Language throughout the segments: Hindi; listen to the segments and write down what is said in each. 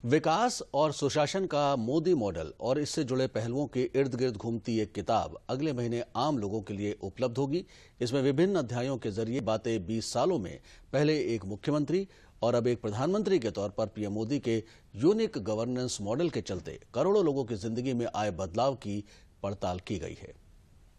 विकास और सुशासन का मोदी मॉडल और इससे जुड़े पहलुओं के इर्द गिर्द घूमती एक किताब अगले महीने आम लोगों के लिए उपलब्ध होगी। इसमें विभिन्न अध्यायों के जरिए बातें 20 सालों में पहले एक मुख्यमंत्री और अब एक प्रधानमंत्री के तौर पर पीएम मोदी के यूनिक गवर्नेंस मॉडल के चलते करोड़ों लोगों की जिंदगी में आए बदलाव की पड़ताल की गई है।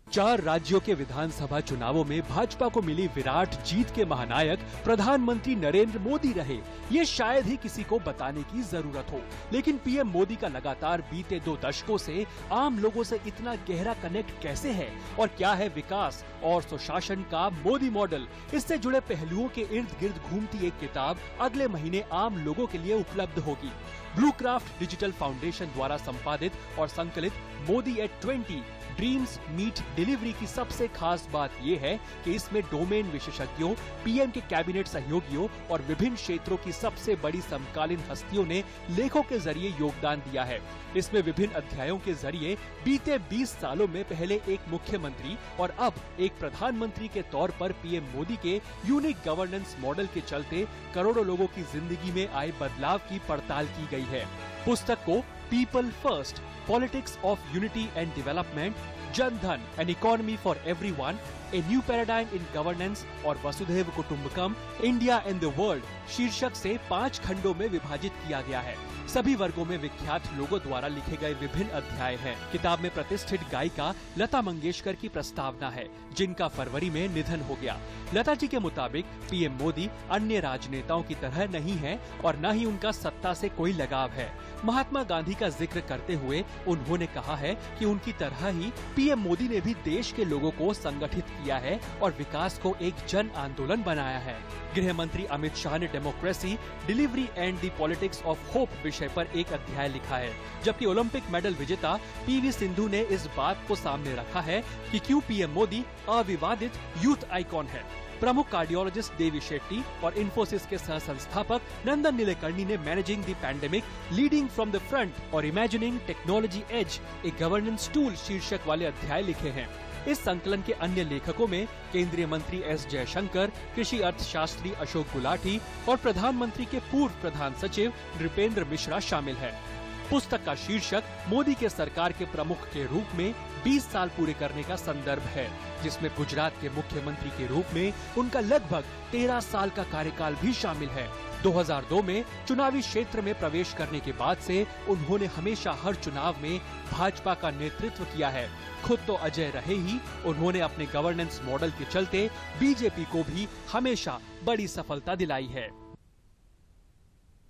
4 राज्यों के विधानसभा चुनावों में भाजपा को मिली विराट जीत के महानायक प्रधानमंत्री नरेंद्र मोदी रहे। ये शायद ही किसी को बताने की जरूरत हो, लेकिन पीएम मोदी का लगातार बीते 2 दशकों से आम लोगों से इतना गहरा कनेक्ट कैसे है और क्या है विकास और सुशासन का मोदी मॉडल, इससे जुड़े पहलुओं के इर्द गिर्द घूमती एक किताब अगले महीने आम लोगों के लिए उपलब्ध होगी। ब्लू क्राफ्ट डिजिटल फाउंडेशन द्वारा संपादित और संकलित Modi at 20 dreams meet delivery की सबसे खास बात यह है कि इसमें डोमेन विशेषज्ञों, पीएम के कैबिनेट सहयोगियों और विभिन्न क्षेत्रों की सबसे बड़ी समकालीन हस्तियों ने लेखों के जरिए योगदान दिया है। इसमें विभिन्न अध्यायों के जरिए बीते 20 सालों में पहले एक मुख्यमंत्री और अब एक प्रधानमंत्री के तौर पर पीएम मोदी के यूनिक गवर्नेंस मॉडल के चलते करोड़ों लोगों की जिंदगी में आए बदलाव की पड़ताल की गई है। पुस्तक को people first, politics of unity and development, Jan Dhan, an economy for everyone, a new paradigm in governance और वसुधैव कुटुंबकम, इंडिया एंड द वर्ल्ड शीर्षक से 5 खंडों में विभाजित किया गया है। सभी वर्गों में विख्यात लोगों द्वारा लिखे गए विभिन्न अध्याय हैं। किताब में प्रतिष्ठित गायिका लता मंगेशकर की प्रस्तावना है, जिनका फरवरी में निधन हो गया। लता जी के मुताबिक पीएम मोदी अन्य राजनेताओं की तरह नहीं है और न ही उनका सत्ता से कोई लगाव है। महात्मा गांधी का जिक्र करते हुए उन्होंने कहा है कि उनकी तरह ही पीएम मोदी ने भी देश के लोगों को संगठित किया है और विकास को एक जन आंदोलन बनाया है। गृह मंत्री अमित शाह ने democracy, delivery and the politics of hope विषय पर एक अध्याय लिखा है, जबकि ओलंपिक मेडल विजेता पीवी सिंधु ने इस बात को सामने रखा है कि क्यों पीएम मोदी अविवादित यूथ आइकॉन है। प्रमुख कार्डियोलॉजिस्ट देवी शेट्टी और इन्फोसिस के सह संस्थापक नंदन नीलेकर्णी ने managing the pandemic, leading from the front और इमेजिनिंग टेक्नोलॉजी एज, ए गवर्नेंस टूल शीर्षक वाले अध्याय लिखे हैं। इस संकलन के अन्य लेखकों में केंद्रीय मंत्री एस जयशंकर, कृषि अर्थशास्त्री अशोक गुलाटी और प्रधानमंत्री के पूर्व प्रधान सचिव नृपेंद्र मिश्रा शामिल है। पुस्तक का शीर्षक मोदी के सरकार के प्रमुख के रूप में 20 साल पूरे करने का संदर्भ है, जिसमें गुजरात के मुख्यमंत्री के रूप में उनका लगभग 13 साल का कार्यकाल भी शामिल है। 2002 में चुनावी क्षेत्र में प्रवेश करने के बाद से उन्होंने हमेशा हर चुनाव में भाजपा का नेतृत्व किया है। खुद तो अजय रहे ही, उन्होंने अपने गवर्नेंस मॉडल के चलते बीजेपी को भी हमेशा बड़ी सफलता दिलाई है।